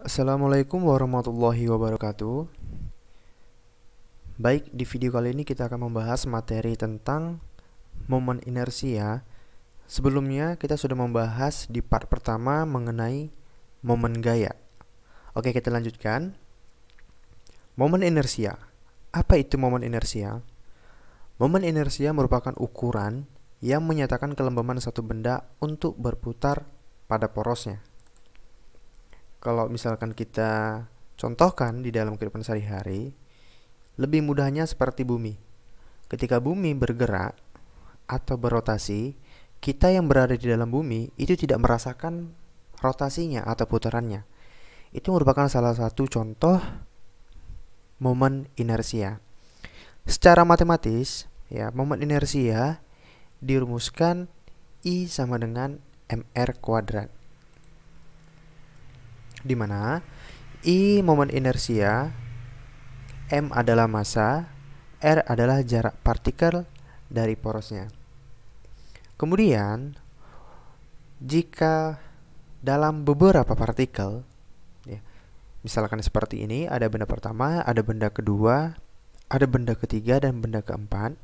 Assalamualaikum warahmatullahi wabarakatuh. Baik, di video kali ini kita akan membahas materi tentang momen inersia. Sebelumnya kita sudah membahas di part pertama mengenai momen gaya. Oke, kita lanjutkan. Momen inersia. Apa itu momen inersia? Momen inersia merupakan ukuran yang menyatakan kelembaban suatu benda untuk berputar pada porosnya. Kalau misalkan kita contohkan di dalam kehidupan sehari-hari, lebih mudahnya seperti bumi. Ketika bumi bergerak atau berotasi, kita yang berada di dalam bumi itu tidak merasakan rotasinya atau putarannya. Itu merupakan salah satu contoh momen inersia. Secara matematis, momen inersia dirumuskan I sama dengan mr kuadrat. Di mana I momen inersia, M adalah massa, R adalah jarak partikel dari porosnya. Kemudian, jika dalam beberapa partikel, misalkan seperti ini, ada benda pertama, ada benda kedua, ada benda ketiga, dan benda keempat.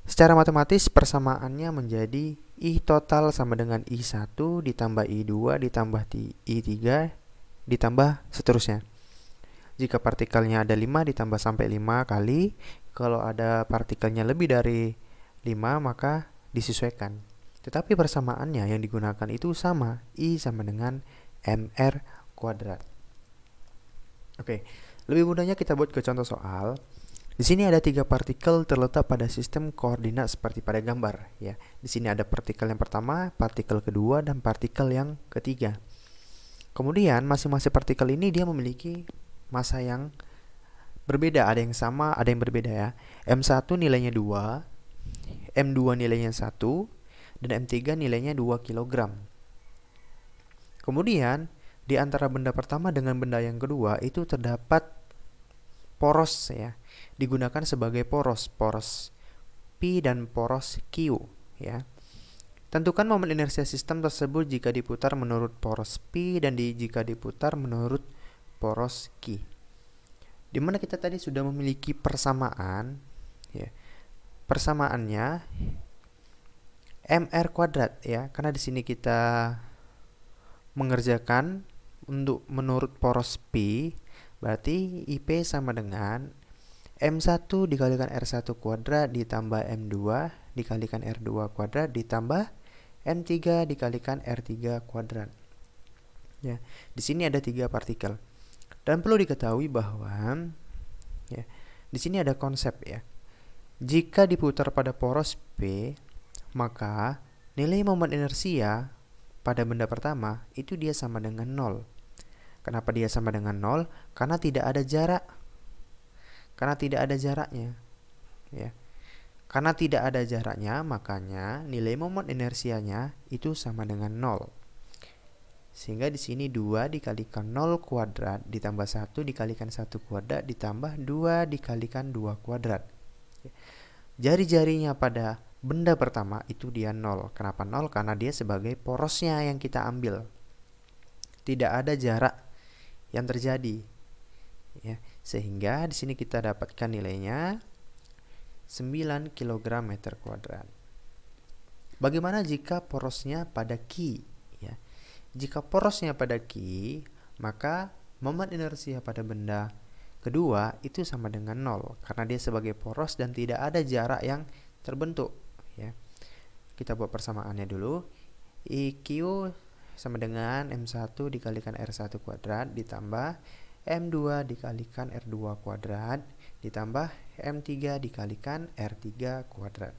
Secara matematis persamaannya menjadi I total sama dengan I1 ditambah I2 ditambah I3 ditambah seterusnya. Jika partikelnya ada 5 ditambah sampai 5 kali, kalau ada partikelnya lebih dari 5 maka disesuaikan. Tetapi persamaannya yang digunakan itu sama, I sama dengan mr kuadrat. Oke, lebih mudahnya kita buat ke contoh soal. Di sini ada 3 partikel terletak pada sistem koordinat seperti pada gambar, ya. Di sini ada partikel yang pertama, partikel kedua, dan partikel yang ketiga. Kemudian masing-masing partikel ini dia memiliki massa yang berbeda, ada yang sama, ada yang berbeda ya. M1 nilainya 2, M2 nilainya 1, dan M3 nilainya 2 kg. Kemudian di antara benda pertama dengan benda yang kedua itu terdapat poros ya. Digunakan sebagai poros P dan poros Q ya. Tentukan momen inersia sistem tersebut jika diputar menurut poros P dan jika diputar menurut poros Q. Dimana kita tadi sudah memiliki persamaan ya. Persamaannya mr kuadrat ya, karena di sini kita mengerjakan untuk menurut poros P, berarti IP sama dengan M1 dikalikan R1 kuadrat ditambah M2 dikalikan R2 kuadrat ditambah M3 dikalikan R3 kuadrat. Ya, di sini ada 3 partikel. Dan perlu diketahui bahwa ya, di sini ada konsep ya. Jika diputar pada poros P, maka nilai momen inersia pada benda pertama itu dia sama dengan 0. Kenapa dia sama dengan 0? Karena tidak ada jarak. Karena tidak ada jaraknya. Ya. Karena tidak ada jaraknya, makanya nilai momen inersianya itu sama dengan 0. Sehingga di sini 2 dikalikan 0 kuadrat ditambah 1 dikalikan 1 kuadrat ditambah 2 dikalikan 2 kuadrat. Jari-jarinya pada benda pertama itu dia 0. Kenapa 0? Karena dia sebagai porosnya yang kita ambil. Tidak ada jarak yang terjadi. Ya, sehingga di sini kita dapatkan nilainya 9 kg meter kuadrat. Bagaimana jika porosnya pada Q? Ya. Jika porosnya pada Q, maka momen inersia pada benda kedua itu sama dengan 0 karena dia sebagai poros dan tidak ada jarak yang terbentuk ya. Kita buat persamaannya dulu. IQ sama dengan M1 dikalikan R1 kuadrat ditambah M2 dikalikan R2 kuadrat ditambah M3 dikalikan R3 kuadrat.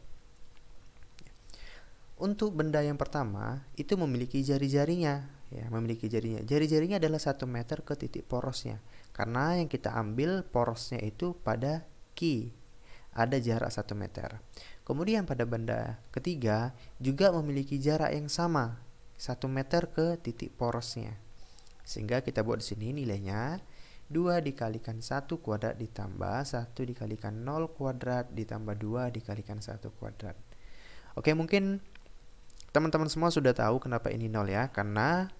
Untuk benda yang pertama itu memiliki jari-jarinya ya, memiliki jarinya. Jari-jarinya adalah 1 meter ke titik porosnya. Karena yang kita ambil porosnya itu pada Q. Ada jarak 1 meter. Kemudian pada benda ketiga juga memiliki jarak yang sama, 1 meter ke titik porosnya. Sehingga kita buat di sini nilainya 2 dikalikan 1 kuadrat ditambah 1 dikalikan 0 kuadrat ditambah 2 dikalikan 1 kuadrat. Oke, mungkin teman-teman semua sudah tahu kenapa ini 0 ya, karena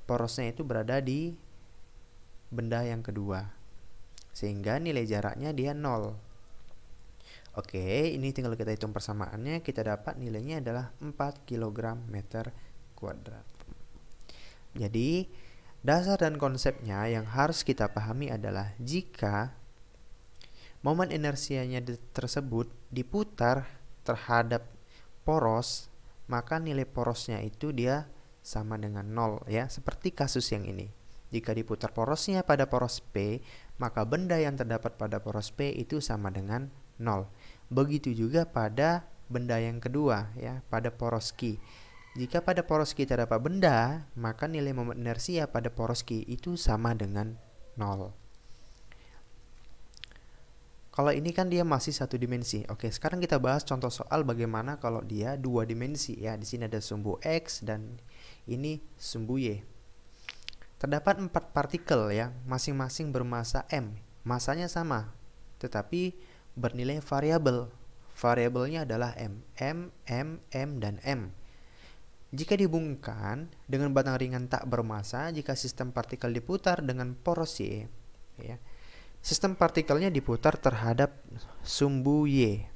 porosnya itu berada di benda yang kedua. Sehingga nilai jaraknya dia 0. Oke, ini tinggal kita hitung persamaannya, kita dapat nilainya adalah 4 kg meter kuadrat. Jadi, dasar dan konsepnya yang harus kita pahami adalah jika momen inersianya tersebut diputar terhadap poros, maka nilai porosnya itu dia sama dengan 0 ya, seperti kasus yang ini. Jika diputar porosnya pada poros P, maka benda yang terdapat pada poros P itu sama dengan 0. Begitu juga pada benda yang kedua ya, pada poros Q. Jika pada poros Q terdapat benda, maka nilai momen inersia pada poros Q itu sama dengan 0. Kalau ini kan dia masih satu dimensi. Oke, sekarang kita bahas contoh soal bagaimana kalau dia dua dimensi ya. Di sini ada sumbu X dan ini sumbu Y. Terdapat 4 partikel ya, masing-masing bermasa M. Masanya sama, tetapi bernilai variabel. Variabelnya adalah M, dan M. Jika dihubungkan dengan batang ringan tak bermasa, jika sistem partikel diputar dengan poros Y, ya, sistem partikelnya diputar terhadap sumbu Y.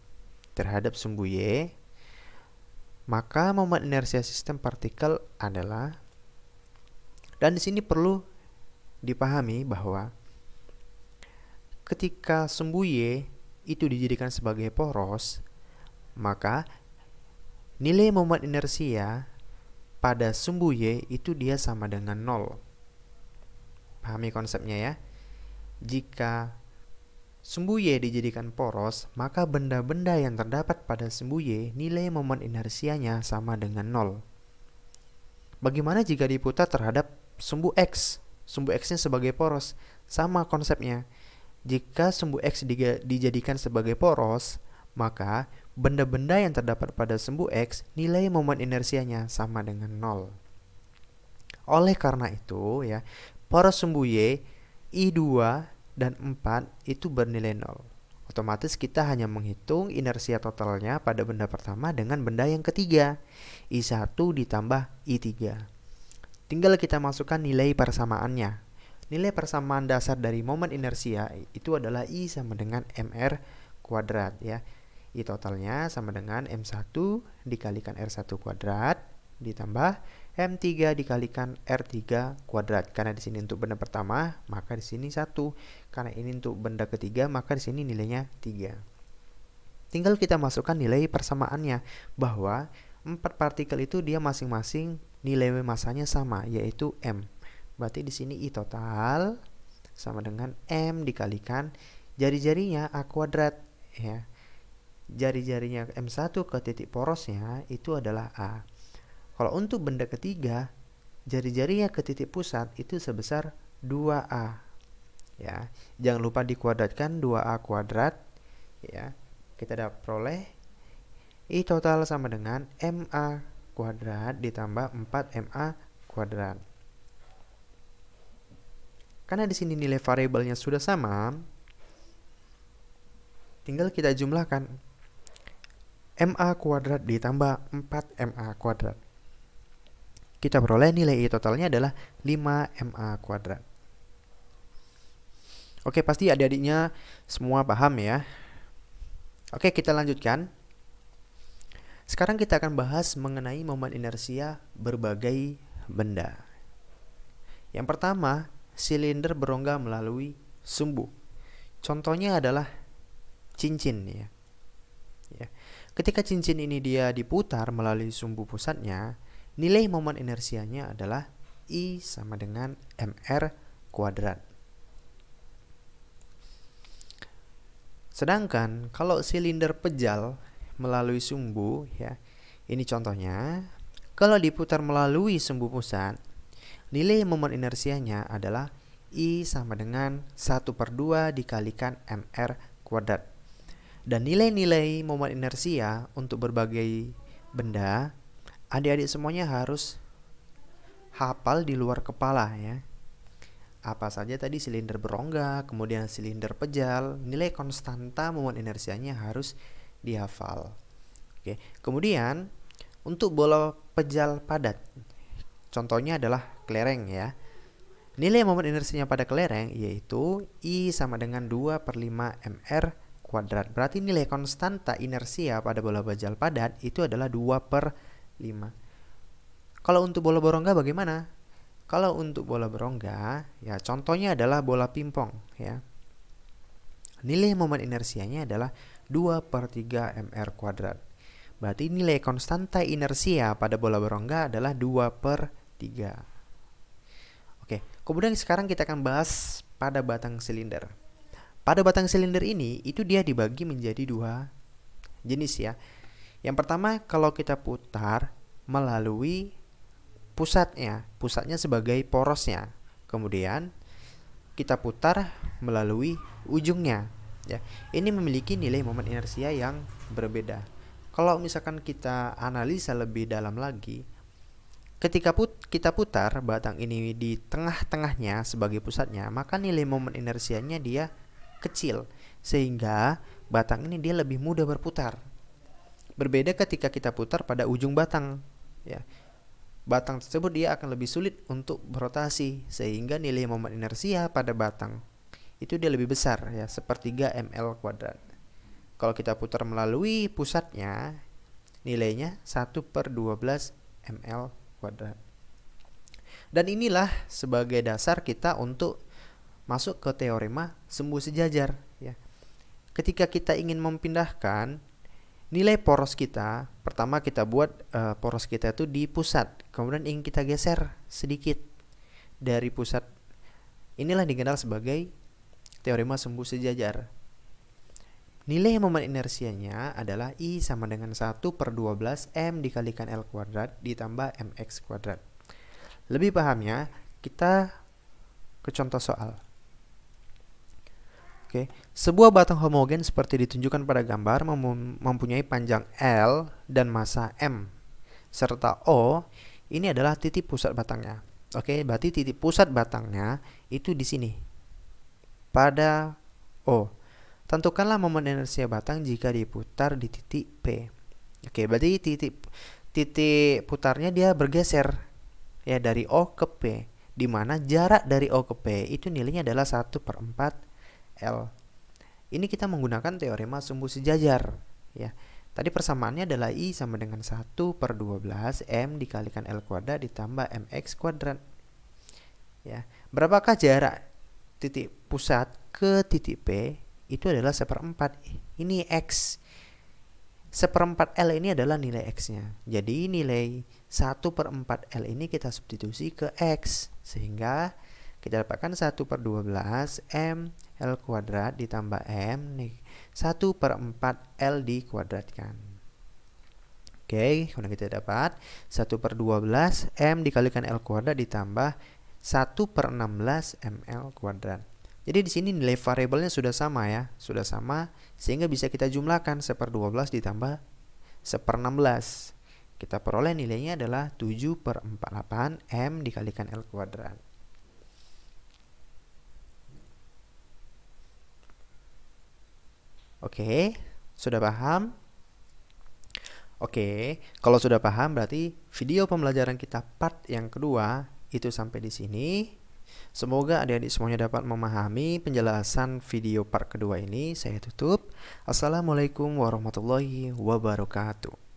Maka momen inersia sistem partikel adalah, dan di sini perlu dipahami bahwa ketika sumbu Y itu dijadikan sebagai poros, maka nilai momen inersia pada sumbu Y itu dia sama dengan 0. Pahami konsepnya ya. Jika sumbu Y dijadikan poros, maka benda-benda yang terdapat pada sumbu Y nilai momen inersianya sama dengan 0. Bagaimana jika diputar terhadap sumbu X? Sumbu X-nya sebagai poros, sama konsepnya. Jika sumbu X dijadikan sebagai poros, maka benda-benda yang terdapat pada sumbu X nilai momen inersianya sama dengan 0. Oleh karena itu ya, poros sumbu Y, I2 dan 4 itu bernilai 0. Otomatis kita hanya menghitung inersia totalnya pada benda pertama dengan benda yang ketiga, I1 ditambah I3. Tinggal kita masukkan nilai persamaannya. Nilai persamaan dasar dari momen inersia itu adalah I sama dengan MR kuadrat ya. I totalnya sama dengan M1 dikalikan R1 kuadrat ditambah M3 dikalikan R3 kuadrat. Karena di sini untuk benda pertama, maka di sini 1. Karena ini untuk benda ketiga, maka di sini nilainya 3. Tinggal kita masukkan nilai persamaannya bahwa 4 partikel itu dia masing-masing nilai masanya sama, yaitu M. Berarti di sini I total sama dengan M dikalikan jari-jarinya A kuadrat ya. Jari-jarinya M1 ke titik porosnya itu adalah A. Kalau untuk benda ketiga, jari-jarinya ke titik pusat itu sebesar 2A. Ya, jangan lupa dikuadratkan 2A kuadrat ya. Kita dapat peroleh I total sama dengan MA kuadrat ditambah 4MA kuadrat. Karena di sini nilai variabelnya sudah sama, tinggal kita jumlahkan MA kuadrat ditambah 4MA kuadrat. Kita peroleh nilai I totalnya adalah 5MA kuadrat. Oke, pasti adik-adiknya semua paham ya. Oke, kita lanjutkan. Sekarang kita akan bahas mengenai momen inersia berbagai benda. Yang pertama, silinder berongga melalui sumbu. Contohnya adalah cincin ya. Ketika cincin ini dia diputar melalui sumbu pusatnya, nilai momen inersianya adalah I sama dengan MR kuadrat. Sedangkan kalau silinder pejal melalui sumbu ya, ini contohnya, kalau diputar melalui sumbu pusat, nilai momen inersianya adalah I sama dengan 1/2 dikalikan MR kuadrat. Dan nilai-nilai momen inersia untuk berbagai benda, adik-adik semuanya harus hafal di luar kepala ya. Apa saja tadi silinder berongga, kemudian silinder pejal, nilai konstanta momen inersianya harus dihafal. Oke, kemudian untuk bola pejal padat, contohnya adalah kelereng ya. Nilai momen inersinya pada kelereng yaitu I sama dengan 2/5 mr kuadrat. Berarti nilai konstanta inersia pada bola bajal padat itu adalah 2/5. Kalau untuk bola berongga bagaimana? Kalau untuk bola berongga, ya contohnya adalah bola pingpong, ya. Nilai momen inersianya adalah 2/3 mr kuadrat. Berarti nilai konstanta inersia pada bola berongga adalah 2/3. Oke, kemudian sekarang kita akan bahas pada batang silinder. Pada batang silinder ini, itu dia dibagi menjadi dua jenis ya. Yang pertama, kalau kita putar melalui pusatnya sebagai porosnya. Kemudian, kita putar melalui ujungnya. Ya, ini memiliki nilai momen inersia yang berbeda. Kalau misalkan kita analisa lebih dalam lagi, ketika kita putar batang ini di tengah-tengahnya sebagai pusatnya, maka nilai momen inersianya dia kecil, sehingga batang ini dia lebih mudah berputar. Berbeda ketika kita putar pada ujung batang, ya. Batang tersebut dia akan lebih sulit untuk berotasi, sehingga nilai momen inersia pada batang itu dia lebih besar, ya, 1/3 ml kuadrat. Kalau kita putar melalui pusatnya, nilainya 1/12 ml kuadrat. Dan inilah sebagai dasar kita untuk masuk ke teorema sumbu sejajar, ya. Ketika kita ingin memindahkan nilai poros kita, pertama kita buat poros kita itu di pusat, kemudian ingin kita geser sedikit dari pusat. Inilah dikenal sebagai teorema sumbu sejajar. Nilai momen inersianya adalah I sama dengan 1/12 M dikalikan L kuadrat ditambah MX kuadrat. Lebih pahamnya, kita ke contoh soal. Oke, sebuah batang homogen seperti ditunjukkan pada gambar mempunyai panjang L dan massa M, serta O. Ini adalah titik pusat batangnya. Oke, berarti titik pusat batangnya itu di sini, pada O. Tentukanlah momen inersia batang jika diputar di titik P. Oke, berarti titik putarnya dia bergeser, ya, dari O ke P, di mana jarak dari O ke P itu nilainya adalah 1/4 L. Ini kita menggunakan teorema sumbu sejajar, ya. Tadi persamaannya adalah I sama dengan 1/12 M dikalikan L kuadrat ditambah MX kuadrat. Ya. Berapakah jarak titik pusat ke titik P? Itu adalah 1/4. Ini X. 1/4 L ini adalah nilai X-nya. Jadi nilai 1/4 L ini kita substitusi ke X, sehingga kita dapatkan 1/12 M L kuadrat ditambah M nih, 1/4 L dikuadratkan. Oke, kemudian kita dapat 1/12 M dikalikan L kuadrat ditambah 1/16 ml kuadrat. Jadi di sini nilai variabelnya sudah sama, ya, sudah sama, sehingga bisa kita jumlahkan 1/12 ditambah 1/16. Kita peroleh nilainya adalah 7/48 M dikalikan L kuadrat. Oke, sudah paham? Oke, kalau sudah paham berarti video pembelajaran kita part yang kedua itu sampai di sini. Semoga adik-adik semuanya dapat memahami penjelasan video part kedua ini. Saya tutup. Assalamualaikum warahmatullahi wabarakatuh.